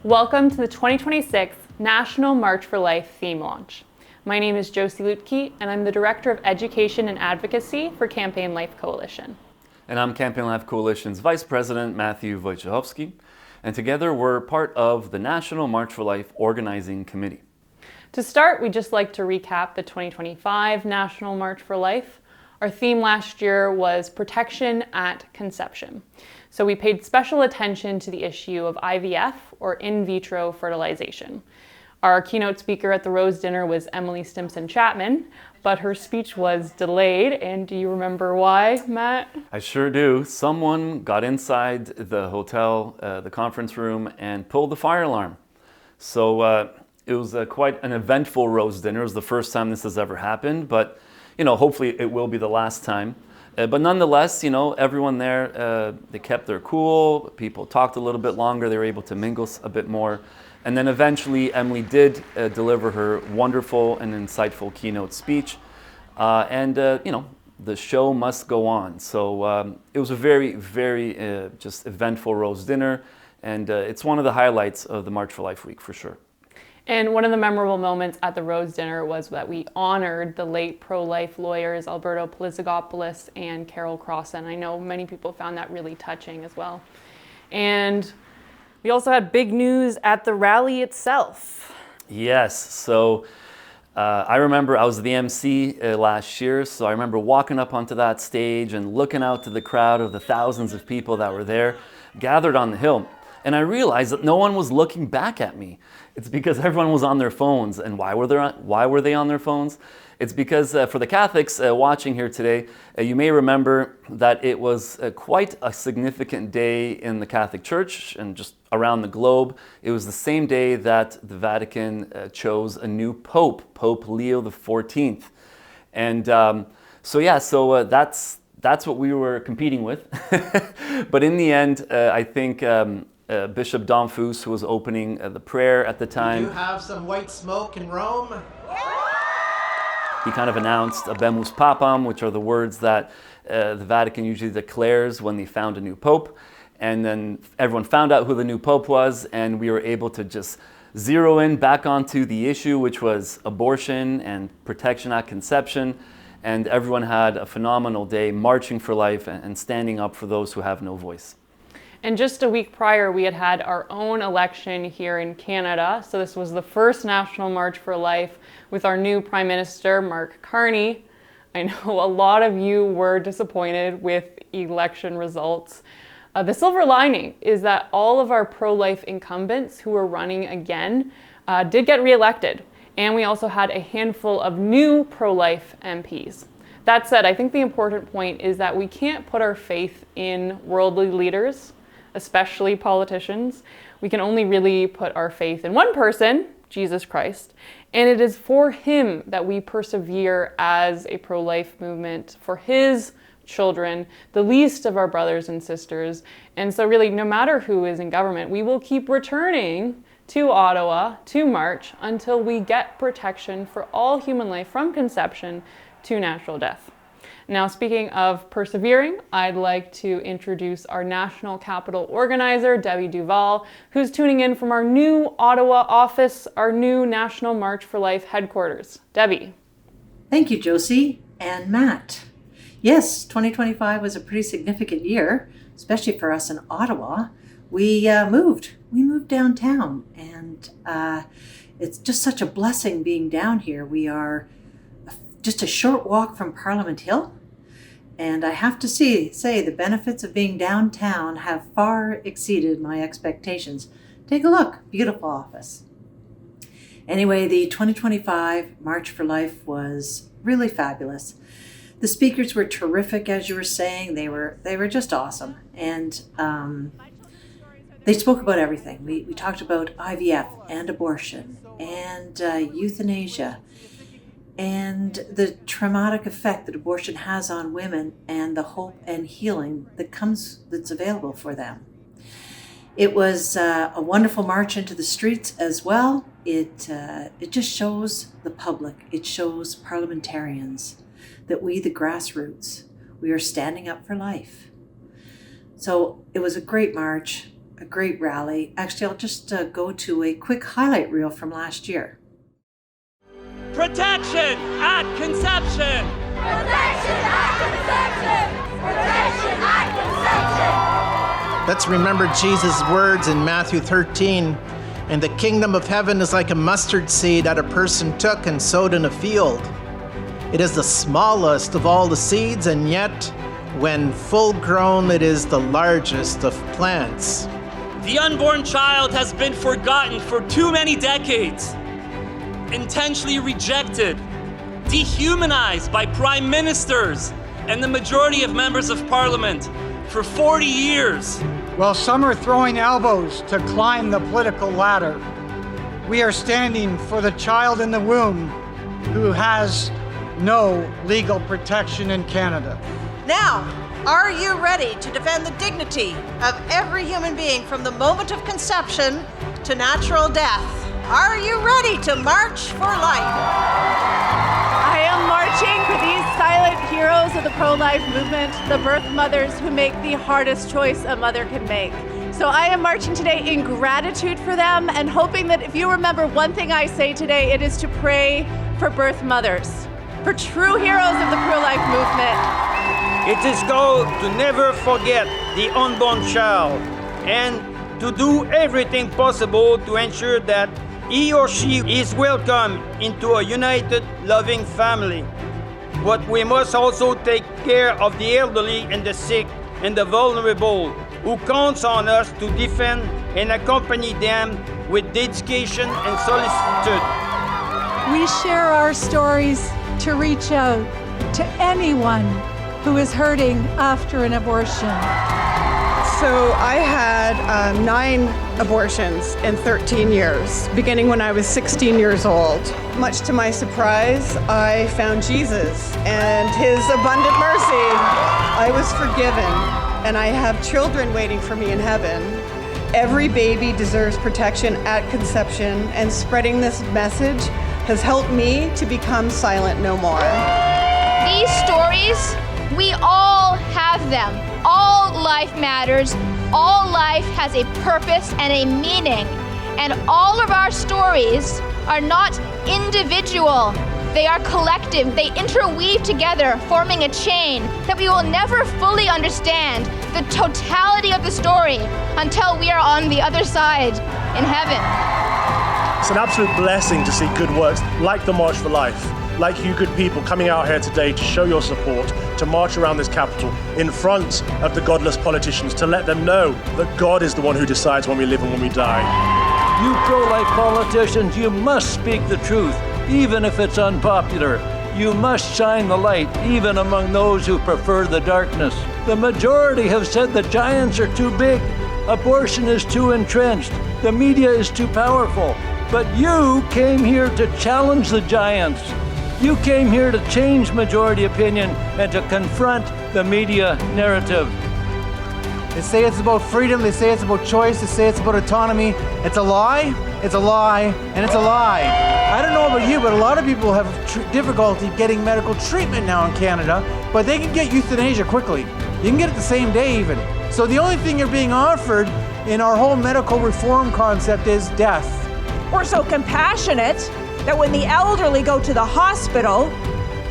Welcome to the 2026 National March for Life theme launch. My name is Josie Luetke, and I'm the Director of Education and Advocacy for Campaign Life Coalition. And I'm Campaign Life Coalition's Vice President, Matthew Wojciechowski, and together we're part of the National March for Life Organizing Committee. To start, we'd just like to recap the 2025 National March for Life. Our theme last year was Protection at Conception. So we paid special attention to the issue of IVF, or in vitro fertilization. Our keynote speaker at the Rose Dinner was Emily Stimson-Chapman, but her speech was delayed, and do you remember why, Matt? I sure do. Someone got inside the hotel, the conference room, and pulled the fire alarm. So it was quite an eventful Rose Dinner. It was the first time this has ever happened, but hopefully it will be the last time. But nonetheless, everyone there, they kept their cool. People talked a little bit longer. They were able to mingle a bit more. And then eventually, Emily did deliver her wonderful and insightful keynote speech. The show must go on. So it was a very, very just eventful Rose Dinner. And it's one of the highlights of the March for Life week, for sure. And one of the memorable moments at the Rose Dinner was that we honored the late pro-life lawyers Alberto Polizagopoulos and Carol Crossan. I know many people found that really touching as well. And we also had big news at the rally itself. Yes, so I remember I was the MC last year, so I remember walking up onto that stage and looking out to the crowd of the thousands of people that were there, gathered on the hill. And I realized that no one was looking back at me. It's because everyone was on their phones. And why were they on their phones? It's because for the Catholics watching here today, you may remember that it was quite a significant day in the Catholic Church and just around the globe. It was the same day that the Vatican chose a new pope, Pope Leo XIV. And that's what we were competing with. But in the end, I think Bishop Domfus, who was opening the prayer at the time. Do you have some white smoke in Rome? He kind of announced Abemus Papam, which are the words that the Vatican usually declares when they found a new pope. And then everyone found out who the new pope was, and we were able to just zero in back onto the issue, which was abortion and protection at conception. And everyone had a phenomenal day marching for life and standing up for those who have no voice. And just a week prior, we had our own election here in Canada. So this was the first National March for Life with our new Prime Minister, Mark Carney. I know a lot of you were disappointed with election results. The silver lining is that all of our pro-life incumbents who were running again did get reelected. And we also had a handful of new pro-life MPs. That said, I think the important point is that we can't put our faith in worldly leaders, especially politicians. We can only really put our faith in one person, Jesus Christ, and it is for him that we persevere as a pro-life movement, for his children, the least of our brothers and sisters. And so really, no matter who is in government, we will keep returning to Ottawa to march until we get protection for all human life from conception to natural death. Now, speaking of persevering, I'd like to introduce our national capital organizer, Debbie Duval, who's tuning in from our new Ottawa office, our new National March for Life headquarters. Debbie. Thank you, Josie and Matt. Yes, 2025 was a pretty significant year, especially for us in Ottawa. We moved downtown, and it's just such a blessing being down here. We are just a short walk from Parliament Hill. And I have to say the benefits of being downtown have far exceeded my expectations. Take a look, beautiful office. Anyway, the 2025 March for Life was really fabulous. The speakers were terrific, as you were saying. They were just awesome. And they spoke about everything. We talked about IVF and abortion and euthanasia. and the traumatic effect that abortion has on women and the hope and healing that's available for them. It was a wonderful march into the streets as well. It just shows the public, it shows parliamentarians that we, the grassroots, we are standing up for life. So it was a great march, a great rally. Actually, I'll just go to a quick highlight reel from last year. Protection at conception! Protection at conception! Protection at conception! Let's remember Jesus' words in Matthew 13. And the kingdom of heaven is like a mustard seed that a person took and sowed in a field. It is the smallest of all the seeds, and yet, when full grown, it is the largest of plants. The unborn child has been forgotten for too many decades. Intentionally rejected, dehumanized by prime ministers and the majority of members of parliament for 40 years. While some are throwing elbows to climb the political ladder, we are standing for the child in the womb who has no legal protection in Canada. Now, are you ready to defend the dignity of every human being from the moment of conception to natural death? Are you ready to march for life? I am marching for these silent heroes of the pro-life movement, the birth mothers who make the hardest choice a mother can make. So I am marching today in gratitude for them and hoping that if you remember one thing I say today, it is to pray for birth mothers, for true heroes of the pro-life movement. It is called to never forget the unborn child and to do everything possible to ensure that he or she is welcome into a united, loving family. But we must also take care of the elderly and the sick and the vulnerable who counts on us to defend and accompany them with dedication and solicitude. We share our stories to reach out to anyone who is hurting after an abortion. So I had 9 abortions in 13 years, beginning when I was 16 years old. Much to my surprise, I found Jesus and his abundant mercy. I was forgiven, and I have children waiting for me in heaven. Every baby deserves protection at conception, and spreading this message has helped me to become silent no more. These stories, we all have them. All life matters. All life has a purpose and a meaning. And all of our stories are not individual. They are collective. They interweave together, forming a chain that we will never fully understand the totality of the story until we are on the other side in heaven. It's an absolute blessing to see good works like the March for Life, like you good people coming out here today to show your support, to march around this capital in front of the godless politicians, to let them know that God is the one who decides when we live and when we die. You pro-life politicians, you must speak the truth, even if it's unpopular. You must shine the light, even among those who prefer the darkness. The majority have said the giants are too big, abortion is too entrenched, the media is too powerful. But you came here to challenge the giants. You came here to change majority opinion and to confront the media narrative. They say it's about freedom, they say it's about choice, they say it's about autonomy. It's a lie, it's a lie, and it's a lie. I don't know about you, but a lot of people have difficulty getting medical treatment now in Canada, but they can get euthanasia quickly. You can get it the same day even. So the only thing you're being offered in our whole medical reform concept is death. We're so compassionate that when the elderly go to the hospital,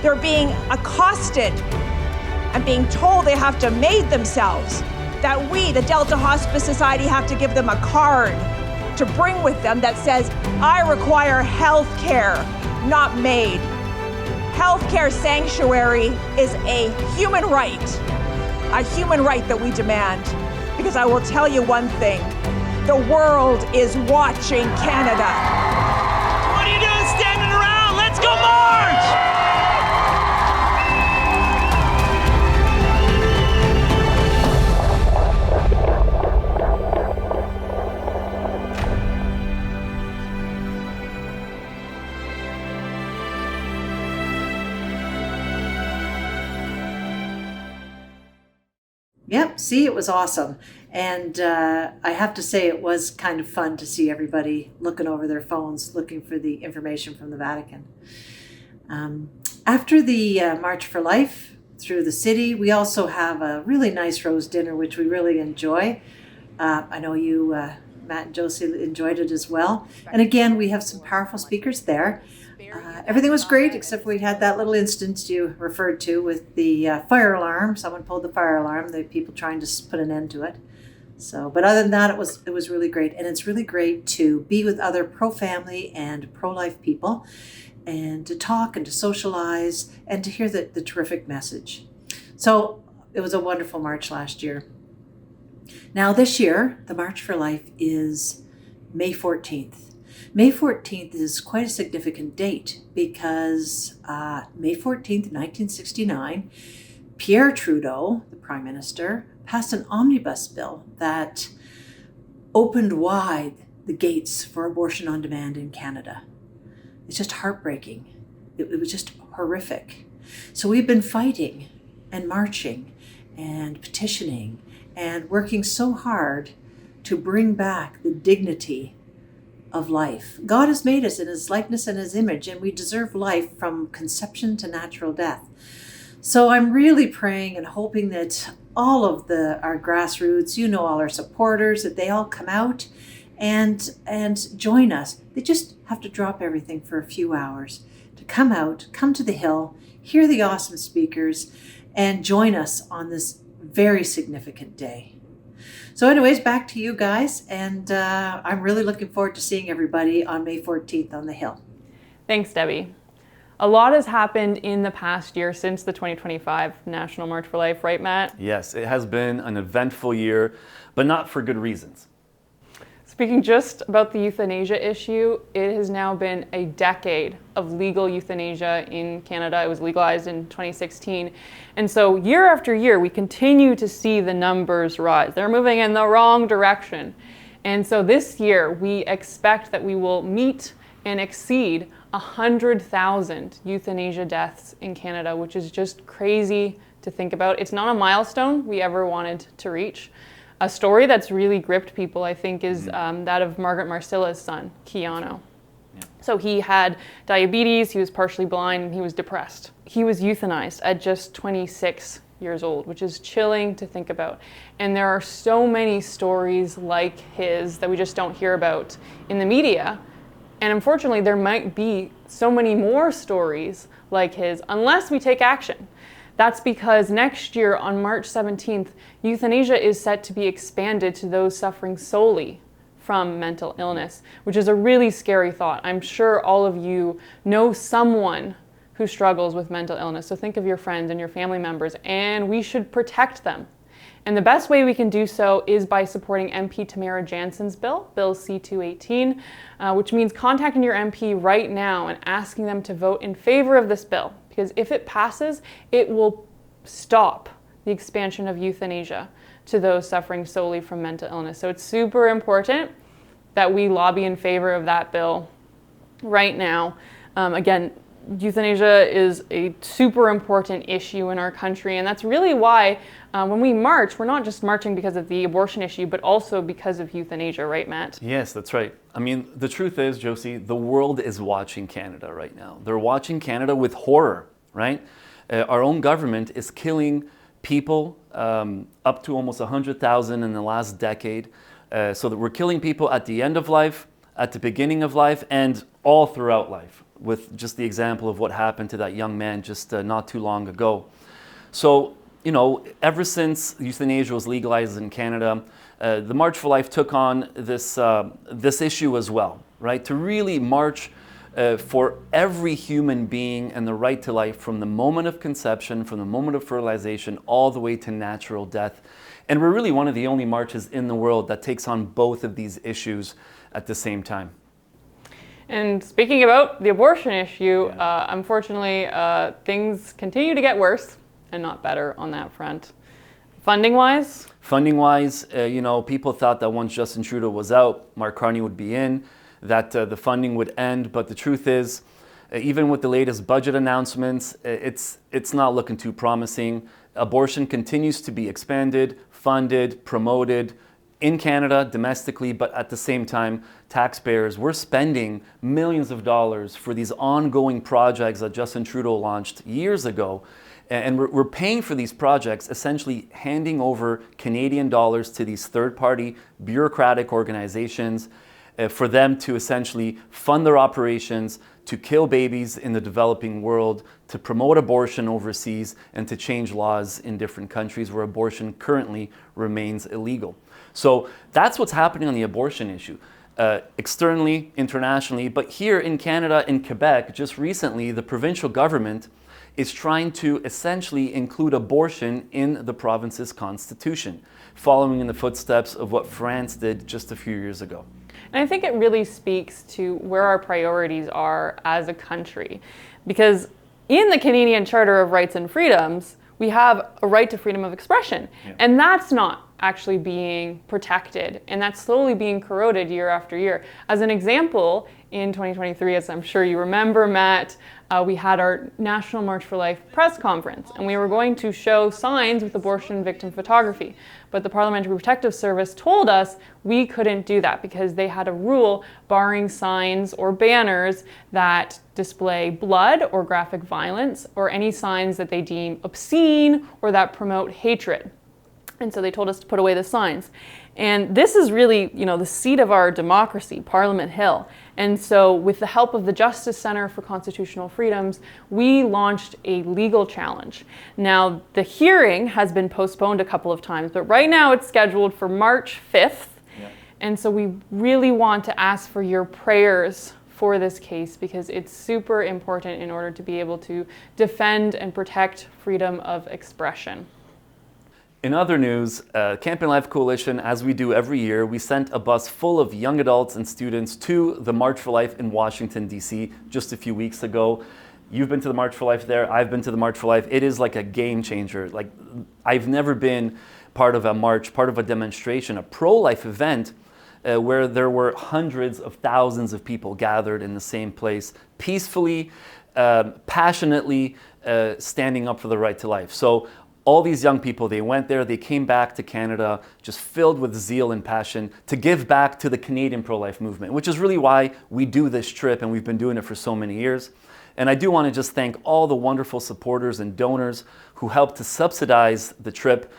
they're being accosted and being told they have to maid themselves. That we, the Delta Hospice Society, have to give them a card to bring with them that says, I require health care, not maid. Healthcare sanctuary is a human right that we demand. Because I will tell you one thing, the world is watching Canada. What are you doing standing around? Let's go march! Yep, see, it was awesome. And I have to say, it was kind of fun to see everybody looking over their phones, looking for the information from the Vatican. After the March for Life through the city, we also have a really nice rose dinner, which we really enjoy. I know you, Matt and Josie, enjoyed it as well. And again, we have some powerful speakers there. Everything was great, except we had that little instance you referred to with the fire alarm. Someone pulled the fire alarm, the people trying to put an end to it. So, but other than that, it was really great. And it's really great to be with other pro-family and pro-life people and to talk and to socialize and to hear the terrific message. So it was a wonderful march last year. Now this year, the March for Life is May 14th. May 14th is quite a significant date because May 14th, 1969, Pierre Trudeau, the Prime Minister, passed an omnibus bill that opened wide the gates for abortion on demand in Canada. It's just heartbreaking. It was just horrific. So we've been fighting and marching and petitioning and working so hard to bring back the dignity of life. God has made us in his likeness and his image, and we deserve life from conception to natural death. So I'm really praying and hoping that all of our grassroots, all our supporters, that they all come out and join us. They just have to drop everything for a few hours to come out, come to the Hill, hear the awesome speakers, and join us on this very significant day. So anyways, back to you guys, and I'm really looking forward to seeing everybody on May 14th on the Hill. Thanks, Debbie. A lot has happened in the past year since the 2025 National March for Life, right, Matt? Yes, it has been an eventful year, but not for good reasons. Speaking just about the euthanasia issue, it has now been a decade of legal euthanasia in Canada. It was legalized in 2016. And so year after year, we continue to see the numbers rise. They're moving in the wrong direction. And so this year, we expect that we will meet and exceed 100,000 euthanasia deaths in Canada, which is just crazy to think about. It's not a milestone we ever wanted to reach. A story that's really gripped people, I think, is that of Margaret Marcilla's son, Keanu. Yeah. So he had diabetes, he was partially blind, and he was depressed. He was euthanized at just 26 years old, which is chilling to think about. And there are so many stories like his that we just don't hear about in the media. And unfortunately, there might be so many more stories like his unless we take action. That's because next year on March 17th, euthanasia is set to be expanded to those suffering solely from mental illness, which is a really scary thought. I'm sure all of you know someone who struggles with mental illness. So think of your friends and your family members, and we should protect them. And the best way we can do so is by supporting MP Tamara Jansen's bill, Bill C-218, which means contacting your MP right now and asking them to vote in favor of this bill. Because if it passes, it will stop the expansion of euthanasia to those suffering solely from mental illness. So it's super important that we lobby in favor of that bill right now. Again, euthanasia is a super important issue in our country, and that's really why when we march, we're not just marching because of the abortion issue, but also because of euthanasia, right, Matt? Yes, that's right. I mean, the truth is, Josie, the world is watching Canada right now. They're watching Canada with horror, right? Our own government is killing people, up to almost 100,000 in the last decade. So that we're killing people at the end of life, at the beginning of life, and all throughout life, with just the example of what happened to that young man just not too long ago. So, ever since euthanasia was legalized in Canada, the March for Life took on this issue as well, right? To really march for every human being and the right to life from the moment of conception, from the moment of fertilization, all the way to natural death. And we're really one of the only marches in the world that takes on both of these issues at the same time. And speaking about the abortion issue, unfortunately, things continue to get worse and not better on that front. Funding-wise? Funding-wise, people thought that once Justin Trudeau was out, Mark Carney would be in, that the funding would end. But the truth is, even with the latest budget announcements, it's not looking too promising. abortion continues to be expanded, funded, promoted in Canada, domestically, but at the same time, taxpayers, we're spending millions of dollars for these ongoing projects that Justin Trudeau launched years ago. And we're paying for these projects, essentially handing over Canadian dollars to these third-party bureaucratic organizations for them to essentially fund their operations, to kill babies in the developing world, to promote abortion overseas, and to change laws in different countries where abortion currently remains illegal. So that's what's happening on the abortion issue. Externally, internationally, but here in Canada, in Quebec, just recently, the provincial government is trying to essentially include abortion in the province's constitution, following in the footsteps of what France did just a few years ago. And I think it really speaks to where our priorities are as a country. Because in the Canadian Charter of Rights and Freedoms, we have a right to freedom of expression. Yeah. And that's not actually being protected. And that's slowly being corroded year after year. As an example, in 2023, as I'm sure you remember, Matt, we had our National March for Life press conference, and we were going to show signs with abortion victim photography. But the Parliamentary Protective Service told us we couldn't do that because they had a rule barring signs or banners that display blood or graphic violence or any signs that they deem obscene or that promote hatred. And so they told us to put away the signs. And this is really, the seat of our democracy, Parliament Hill. And so with the help of the Justice Centre for Constitutional Freedoms, we launched a legal challenge. Now, the hearing has been postponed a couple of times, but right now it's scheduled for March 5th. Yeah. And so we really want to ask for your prayers for this case because it's super important in order to be able to defend and protect freedom of expression. In other news, Campaign Life Coalition, as we do every year, we sent a bus full of young adults and students to the March for Life in Washington, D.C. just a few weeks ago. You've been to the March for Life there. I've been to the March for Life. It is like a game changer. Like, I've never been part of a march, part of a demonstration, a pro-life event where there were hundreds of thousands of people gathered in the same place, peacefully, passionately standing up for the right to life. So all these young people, they went there, they came back to Canada just filled with zeal and passion to give back to the Canadian pro-life movement, which is really why we do this trip and we've been doing it for so many years. And I do want to just thank all the wonderful supporters and donors who helped to subsidize the trip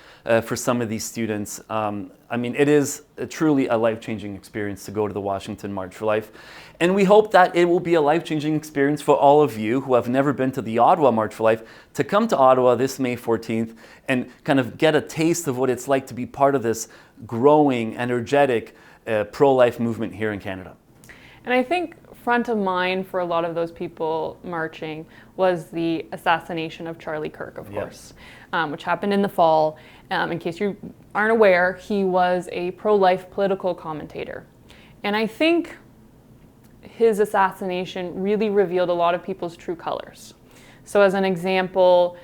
for some of these students. I mean, it is truly a life-changing experience to go to the Washington March for Life. And we hope that it will be a life-changing experience for all of you who have never been to the Ottawa March for Life to come to Ottawa this May 14th and kind of get a taste of what it's like to be part of this growing, energetic pro-life movement here in Canada. And I think front of mind for a lot of those people marching was the assassination of Charlie Kirk, of course, which happened in the fall. In case you aren't aware, he was a pro-life political commentator. And I think his assassination really revealed a lot of people's true colors. So as an example,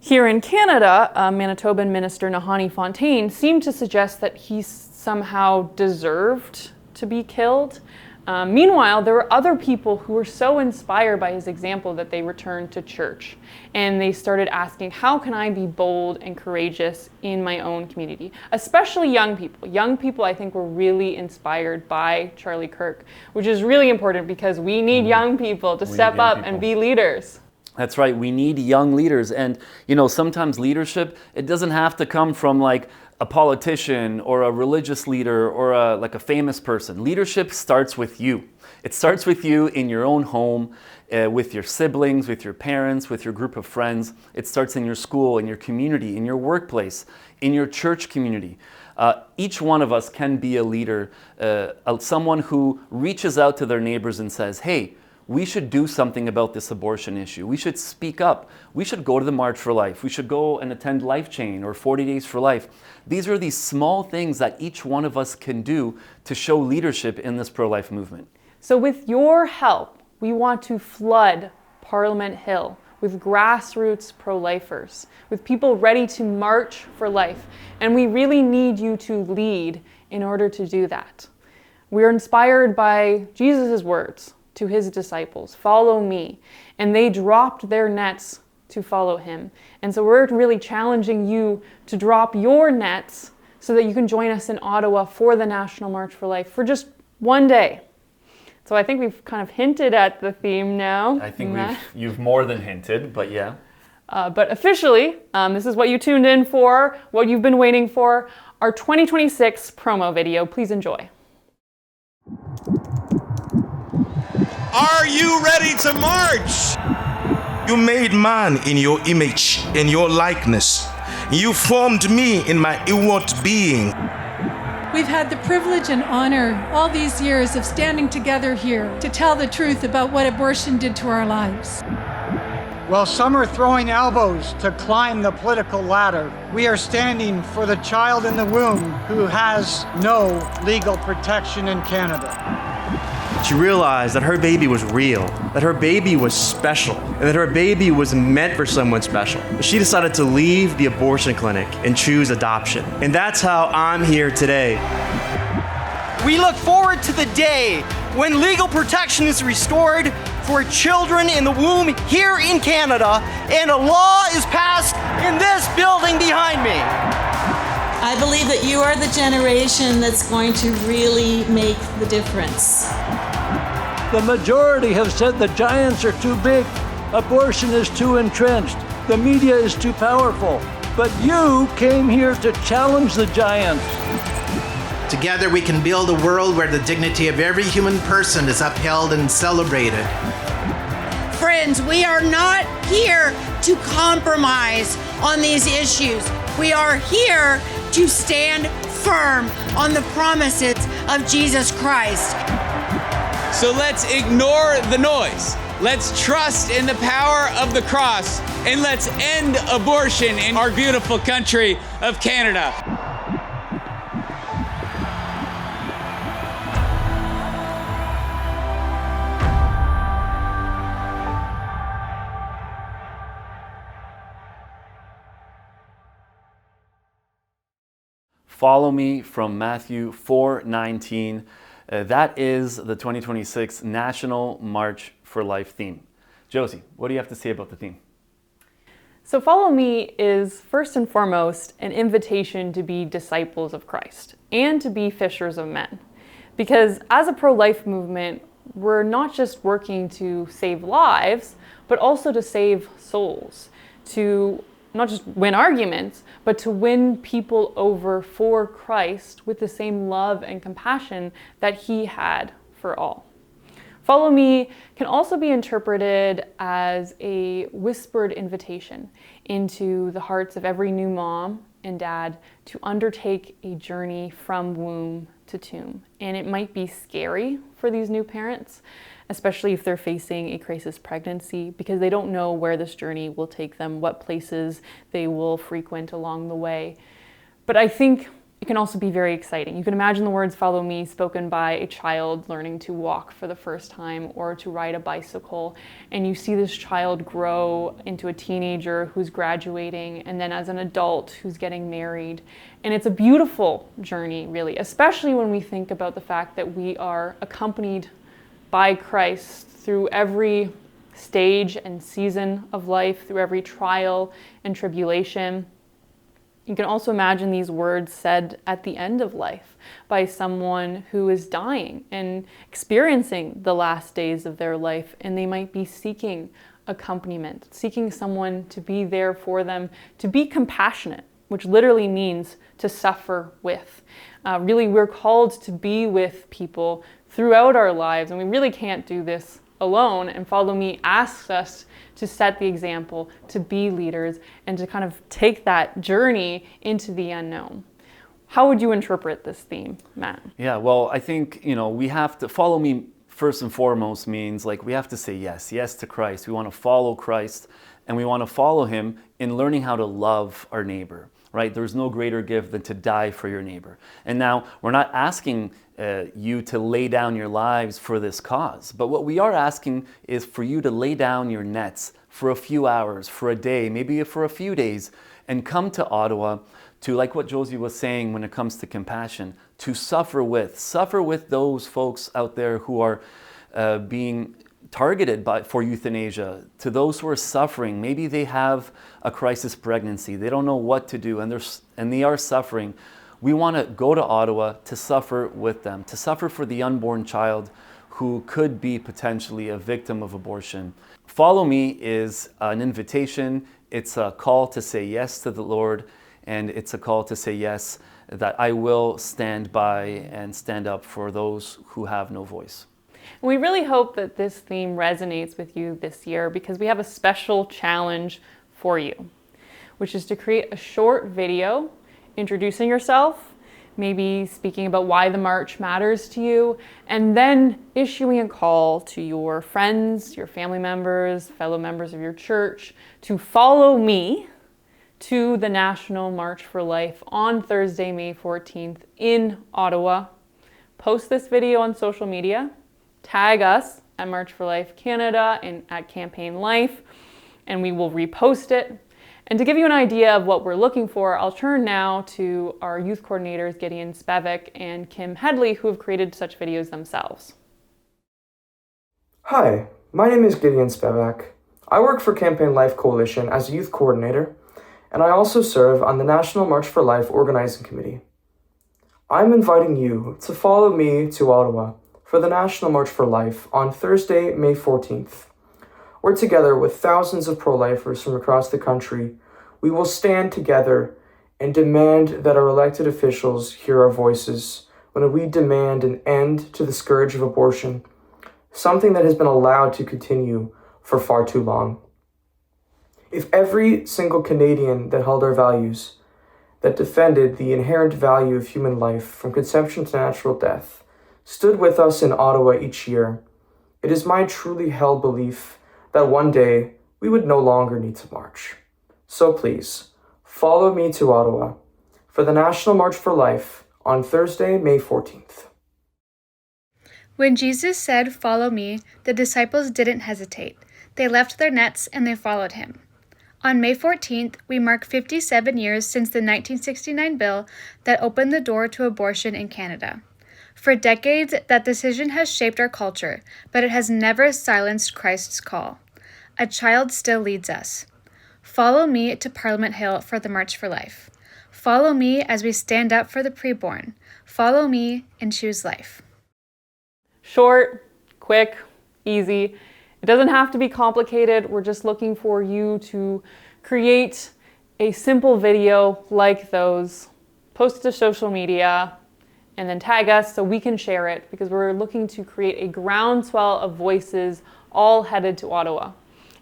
here in Canada, Manitoban Minister Nahanni Fontaine seemed to suggest that he somehow deserved to be killed. Meanwhile, there were other people who were so inspired by his example that they returned to church and they started asking, how can I be bold and courageous in my own community? Especially young people. Young people, I think, were really inspired by Charlie Kirk, which is really important because we need young people to step up and be leaders. That's right. We need young leaders. And, sometimes leadership, it doesn't have to come from like a politician or a religious leader or a famous person. Leadership starts with you. It starts with you in your own home, with your siblings, with your parents, with your group of friends. It starts in your school, in your community, in your workplace, in your church community. Each one of us can be a leader, someone who reaches out to their neighbors and says, hey, we should do something about this abortion issue. We should speak up. We should go to the March for Life. We should go and attend Life Chain or 40 Days for Life. These are these small things that each one of us can do to show leadership in this pro-life movement. So with your help, we want to flood Parliament Hill with grassroots pro-lifers, with people ready to march for life. And we really need you to lead in order to do that. We're inspired by Jesus' words to his disciples, follow me. And they dropped their nets to follow him. And so we're really challenging you to drop your nets so that you can join us in Ottawa for the National March for Life for just one day. So I think we've kind of hinted at the theme now. I think you've more than hinted, but yeah. But officially, this is what you tuned in for, what you've been waiting for, our 2026 promo video. Please enjoy. Are you ready to march? You made man in your image, in your likeness. You formed me in my inward being. We've had the privilege and honor all these years of standing together here to tell the truth about what abortion did to our lives. While some are throwing elbows to climb the political ladder, we are standing for the child in the womb who has no legal protection in Canada. She realized that her baby was real, that her baby was special, and that her baby was meant for someone special. She decided to leave the abortion clinic and choose adoption. And that's how I'm here today. We look forward to the day when legal protection is restored for children in the womb here in Canada, and a law is passed in this building behind me. I believe that you are the generation that's going to really make the difference. The majority have said the giants are too big, abortion is too entrenched, the media is too powerful. But you came here to challenge the giants. Together we can build a world where the dignity of every human person is upheld and celebrated. Friends, we are not here to compromise on these issues. We are here to stand firm on the promises of Jesus Christ. So let's ignore the noise. Let's trust in the power of the cross, and let's end abortion in our beautiful country of Canada. Follow me from Matthew 4:19. That is the 2026 National March for Life theme. Josie, what do you have to say about the theme? So follow me is first and foremost an invitation to be disciples of Christ and to be fishers of men. Because as a pro-life movement, we're not just working to save lives, but also to save souls, to not just win arguments, but to win people over for Christ with the same love and compassion that he had for all. Follow me can also be interpreted as a whispered invitation into the hearts of every new mom and dad to undertake a journey from womb to tomb. And it might be scary for these new parents, especially if they're facing a crisis pregnancy, because they don't know where this journey will take them, what places they will frequent along the way. But I think it can also be very exciting. You can imagine the words "follow me" spoken by a child learning to walk for the first time or to ride a bicycle, and you see this child grow into a teenager who's graduating, and then as an adult who's getting married. And it's a beautiful journey, really, especially when we think about the fact that we are accompanied by Christ through every stage and season of life, through every trial and tribulation. You can also imagine these words said at the end of life by someone who is dying and experiencing the last days of their life, and they might be seeking accompaniment, seeking someone to be there for them, to be compassionate, which literally means to suffer with. Really, we're called to be with people throughout our lives, and we really can't do this alone. And Follow Me asks us to set the example, to be leaders, and to kind of take that journey into the unknown. How would you interpret this theme, Matt? Yeah, well, I think, we have to follow me first and foremost means like we have to say yes to Christ. We want to follow Christ, and we want to follow him in learning how to love our neighbor, right? There's no greater gift than to die for your neighbor. And now we're not asking you to lay down your lives for this cause, but what we are asking is for you to lay down your nets for a few hours, for a day, maybe for a few days, and come to Ottawa to, like what Josie was saying when it comes to compassion, to suffer with those folks out there who are being targeted for euthanasia, to those who are suffering. Maybe they have a crisis pregnancy. They don't know what to do, and they are suffering. We want to go to Ottawa to suffer with them, to suffer for the unborn child who could be potentially a victim of abortion. Follow Me is an invitation. It's a call to say yes to the Lord, and it's a call to say yes, that I will stand by and stand up for those who have no voice. And we really hope that this theme resonates with you this year, because we have a special challenge for you, which is to create a short video introducing yourself, maybe speaking about why the march matters to you, and then issuing a call to your friends, your family members, fellow members of your church to follow me to the National March for Life on Thursday, May 14th in Ottawa. Post this video on social media, tag us at March for Life Canada and at Campaign Life, and we will repost it. And to give you an idea of what we're looking for, I'll turn now to our youth coordinators, Gideon Spevak and Kim Headley, who have created such videos themselves. Hi, my name is Gideon Spevak. I work for Campaign Life Coalition as a youth coordinator, and I also serve on the National March for Life Organizing Committee. I'm inviting you to follow me to Ottawa for the National March for Life on Thursday, May 14th. Where together with thousands of pro-lifers from across the country, we will stand together and demand that our elected officials hear our voices when we demand an end to the scourge of abortion, something that has been allowed to continue for far too long. If every single Canadian that held our values, that defended the inherent value of human life from conception to natural death, stood with us in Ottawa each year, it is my truly held belief that one day we would no longer need to march. So please, follow me to Ottawa for the National March for Life on Thursday, May 14th. When Jesus said, "Follow me," the disciples didn't hesitate. They left their nets and they followed him. On May 14th, we mark 57 years since the 1969 bill that opened the door to abortion in Canada. For decades, that decision has shaped our culture, but it has never silenced Christ's call. A child still leads us. Follow me to Parliament Hill for the March for Life. Follow me as we stand up for the preborn. Follow me and choose life. Short, quick, easy. It doesn't have to be complicated. We're just looking for you to create a simple video like those, post it to social media, and then tag us so we can share it, because we're looking to create a groundswell of voices all headed to Ottawa.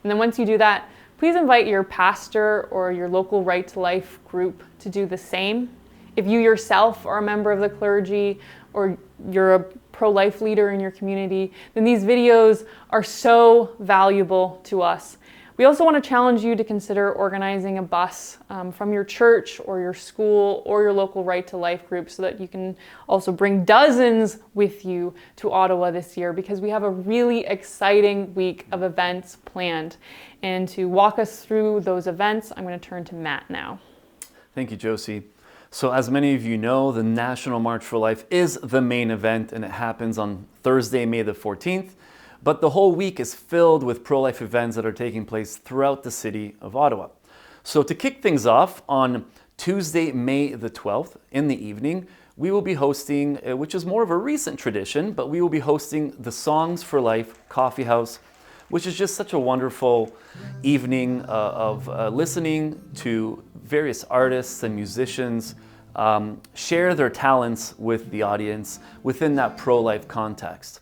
And then once you do that, please invite your pastor or your local Right to Life group to do the same. If you yourself are a member of the clergy or you're a pro-life leader in your community, then these videos are so valuable to us. We also want to challenge you to consider organizing a bus from your church or your school or your local Right to Life group, so that you can also bring dozens with you to Ottawa this year, because we have a really exciting week of events planned. And to walk us through those events, I'm going to turn to Matt now. Thank you, Josie. So as many of you know, the National March for Life is the main event, and it happens on Thursday, May the 14th. But the whole week is filled with pro-life events that are taking place throughout the city of Ottawa. So to kick things off, on Tuesday, May the 12th, in the evening, we will be hosting, which is more of a recent tradition, but we will be hosting the Songs for Life Coffee House, which is just such a wonderful evening of listening to various artists and musicians share their talents with the audience within that pro-life context.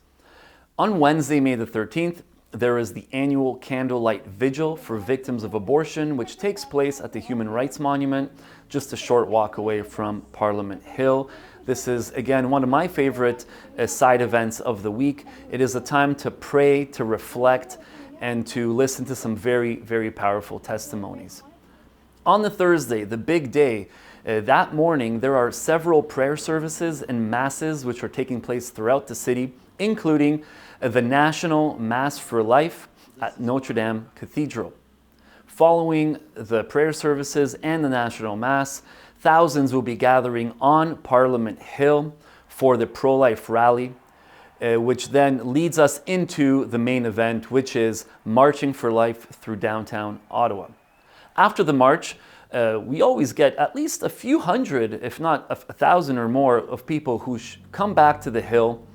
On Wednesday, May the 13th, there is the annual Candlelight Vigil for victims of abortion, which takes place at the Human Rights Monument, just a short walk away from Parliament Hill. This is, again, one of my favorite side events of the week. It is a time to pray, to reflect, and to listen to some very, very powerful testimonies. On the Thursday, the big day, that morning, there are several prayer services and masses which are taking place throughout the city, including the National Mass for Life at Notre Dame Cathedral. Following the prayer services and the National Mass, thousands will be gathering on Parliament Hill for the pro-life rally. which then leads us into the main event, which is Marching for Life through downtown Ottawa. After the march, we always get at least a few hundred, if not 1,000 or more, of people who come back to the Hill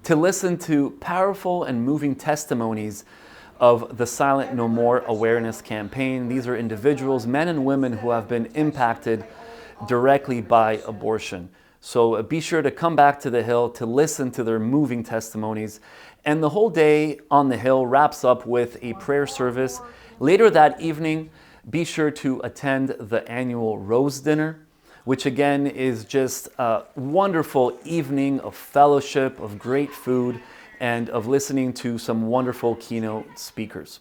to listen to powerful and moving testimonies of the Silent No More awareness campaign. These are individuals, men and women, who have been impacted directly by abortion. So be sure to come back to the Hill to listen to their moving testimonies. And the whole day on the Hill wraps up with a prayer service. Later that evening, be sure to attend the annual Rose Dinner, which again is just a wonderful evening of fellowship, of great food, and of listening to some wonderful keynote speakers.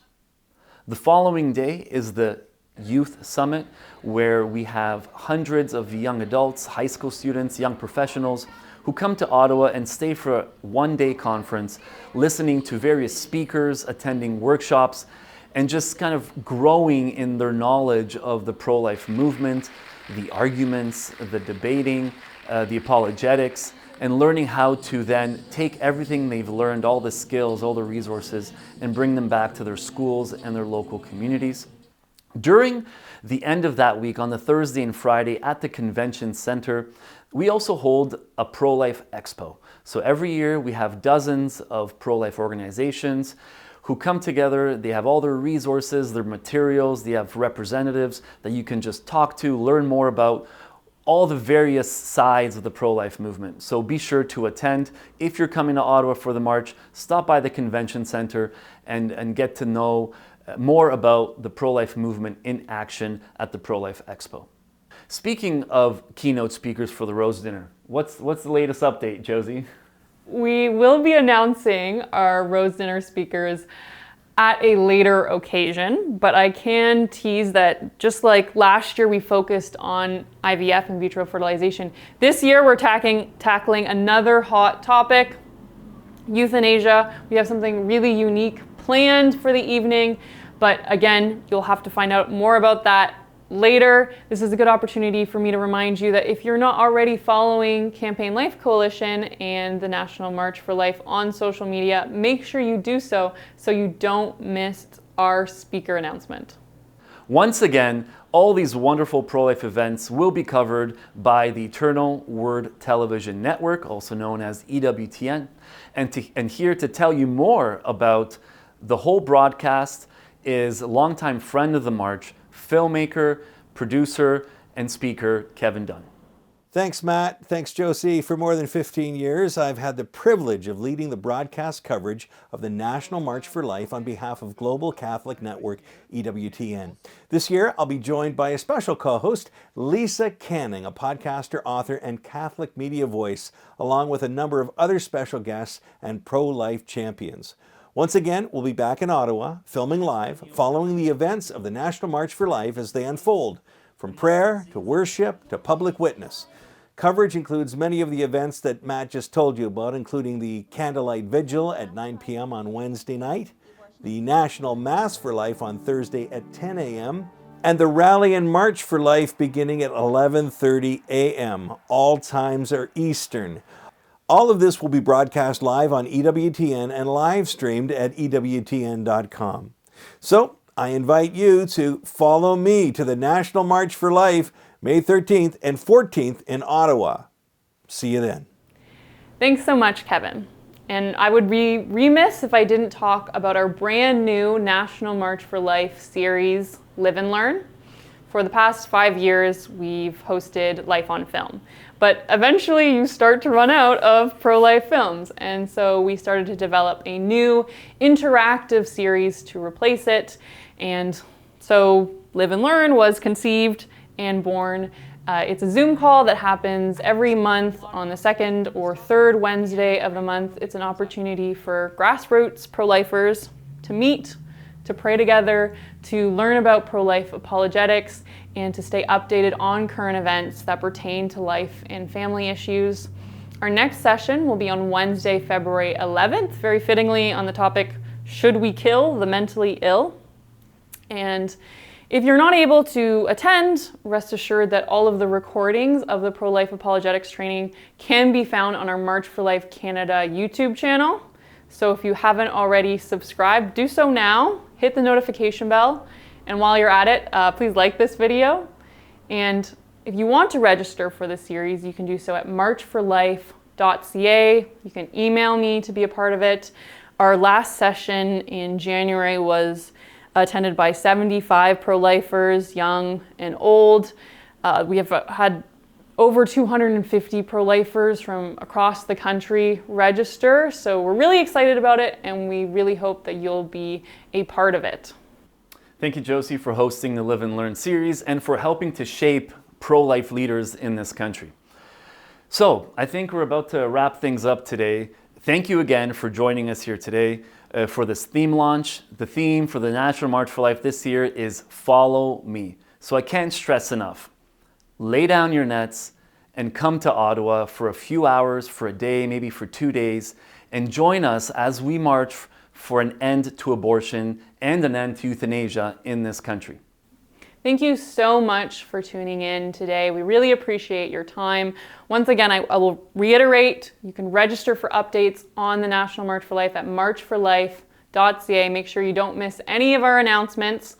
The following day is the Youth Summit, where we have hundreds of young adults, high school students, young professionals who come to Ottawa and stay for a one-day conference, listening to various speakers, attending workshops, and just kind of growing in their knowledge of the pro-life movement, the arguments, the debating, the apologetics, and learning how to then take everything they've learned, all the skills, all the resources, and bring them back to their schools and their local communities. During the end of that week, on the Thursday and Friday at the Convention Center, we also hold a pro-life expo. So every year we have dozens of pro-life organizations who come together. They have all their resources, their materials, they have representatives that you can just talk to, learn more about all the various sides of the pro-life movement. So be sure to attend. If you're coming to Ottawa for the march, stop by the Convention Center and get to know more about the pro-life movement in action at the Pro-Life Expo. Speaking of keynote speakers for the Rose Dinner, what's the latest update, Josie? We will be announcing our Rose Dinner speakers at a later occasion, but I can tease that just like last year we focused on IVF, in vitro fertilization, this year we're tackling another hot topic, euthanasia. We have something really unique planned for the evening, but again, you'll have to find out more about that later. This is a good opportunity for me to remind you that if you're not already following Campaign Life Coalition and the National March for Life on social media, make sure you do so you don't miss our speaker announcement. Once again, all these wonderful pro-life events will be covered by the Eternal Word Television Network, also known as EWTN. And here to tell you more about the whole broadcast is a longtime friend of the March, filmmaker, producer, and speaker, Kevin Dunn. Thanks, Matt. Thanks, Josie. For more than 15 years, I've had the privilege of leading the broadcast coverage of the National March for Life on behalf of Global Catholic Network, EWTN. This year, I'll be joined by a special co-host, Lisa Canning, a podcaster, author, and Catholic media voice, along with a number of other special guests and pro-life champions. Once again, we'll be back in Ottawa, filming live, following the events of the National March for Life as they unfold, from prayer to worship to public witness. Coverage includes many of the events that Matt just told you about, including the Candlelight Vigil at 9 p.m. on Wednesday night, the National Mass for Life on Thursday at 10 a.m., and the Rally and March for Life beginning at 11:30 a.m. All times are Eastern. All of this will be broadcast live on EWTN and live streamed at EWTN.com. So I invite you to follow me to the National March for Life, May 13th and 14th in Ottawa. See you then. Thanks so much, Kevin. And I would be remiss if I didn't talk about our brand new National March for Life series, Live and Learn. For the past 5 years, we've hosted Life on Film. But eventually you start to run out of pro-life films. And so we started to develop a new interactive series to replace it. And so Live and Learn was conceived and born. It's a Zoom call that happens every month on the second or third Wednesday of the month. It's an opportunity for grassroots pro-lifers to meet, to pray together, to learn about pro-life apologetics, and to stay updated on current events that pertain to life and family issues. Our next session will be on Wednesday, February 11th, very fittingly on the topic, Should We Kill the Mentally Ill? And If you're not able to attend, rest assured that all of the recordings of the pro-life apologetics training can be found on our March for Life Canada YouTube channel. So if you haven't already subscribed, do so now, hit the notification bell, and while you're at it, please like this video. And if you want to register for the series, you can do so at marchforlife.ca. You can email me to be a part of it. Our last session in January was attended by 75 pro-lifers, young and old. We have had over 250 pro-lifers from across the country register, so we're really excited about it, and we really hope that you'll be a part of it. Thank you, Josie, for hosting the Live and Learn series and for helping to shape pro-life leaders in this country. So, I think we're about to wrap things up today. Thank you again for joining us here today for this theme launch. The theme for the National March for Life this year is Follow Me. So I can't stress enough. Lay down your nets and come to Ottawa for a few hours, for a day, maybe for 2 days, and join us as we march for an end to abortion and an end to euthanasia in this country. Thank you so much for tuning in today. We really appreciate your time. Once again, I will reiterate, you can register for updates on the National March for Life at marchforlife.ca. Make sure you don't miss any of our announcements.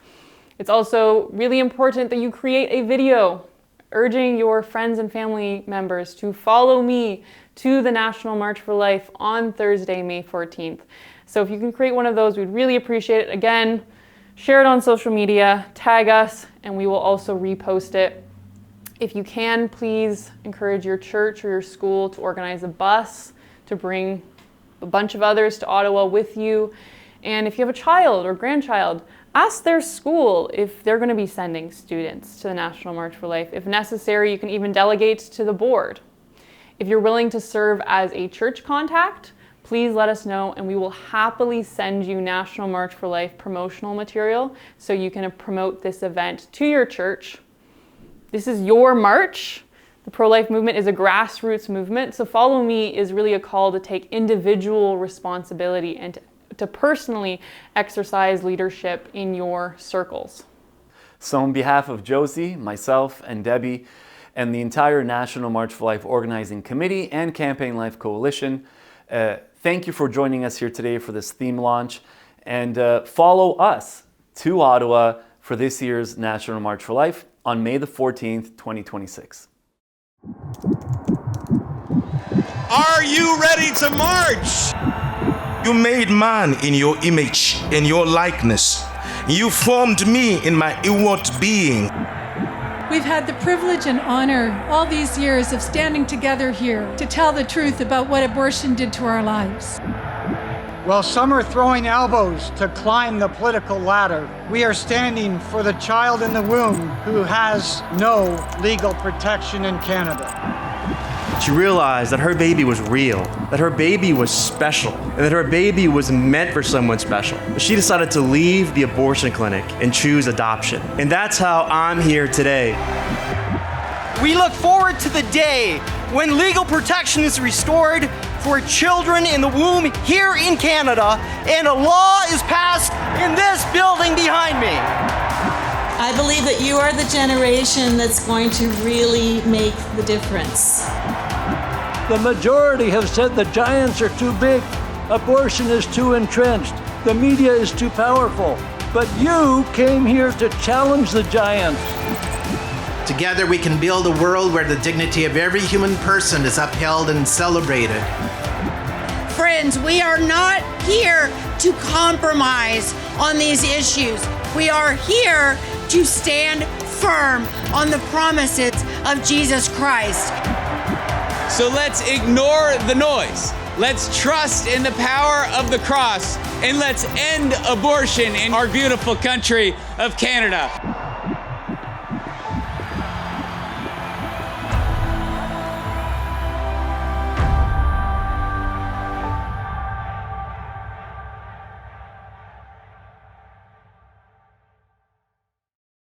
It's also really important that you create a video urging your friends and family members to follow me to the National March for Life on Thursday, May 14th. So if you can create one of those, we'd really appreciate it. Again, share it on social media, tag us, and we will also repost it. If you can, please encourage your church or your school to organize a bus to bring a bunch of others to Ottawa with you. And if you have a child or grandchild, ask their school if they're going to be sending students to the National March for Life. If necessary, you can even delegate to the board. If you're willing to serve as a church contact, please let us know, and we will happily send you National March for Life promotional material so you can promote this event to your church. This is your march. The pro-life movement is a grassroots movement, so Follow Me is really a call to take individual responsibility and to personally exercise leadership in your circles. So on behalf of Josie, myself, and Debbie, and the entire National March for Life Organizing Committee and Campaign Life Coalition, thank you for joining us here today for this theme launch, and follow us to Ottawa for this year's National March for Life on May the 14th, 2026. Are you ready to march? You made man in your image, in your likeness. You formed me in my inward being. We've had the privilege and honor all these years of standing together here to tell the truth about what abortion did to our lives. While some are throwing elbows to climb the political ladder, we are standing for the child in the womb who has no legal protection in Canada. She realized that her baby was real, that her baby was special, and that her baby was meant for someone special. She decided to leave the abortion clinic and choose adoption. And that's how I'm here today. We look forward to the day when legal protection is restored for children in the womb here in Canada, and a law is passed in this building behind me. I believe that you are the generation that's going to really make the difference. The majority have said the giants are too big, abortion is too entrenched, the media is too powerful. But you came here to challenge the giants. Together we can build a world where the dignity of every human person is upheld and celebrated. Friends, we are not here to compromise on these issues. We are here to stand firm on the promises of Jesus Christ. So let's ignore the noise. Let's trust in the power of the cross, and let's end abortion in our beautiful country of Canada.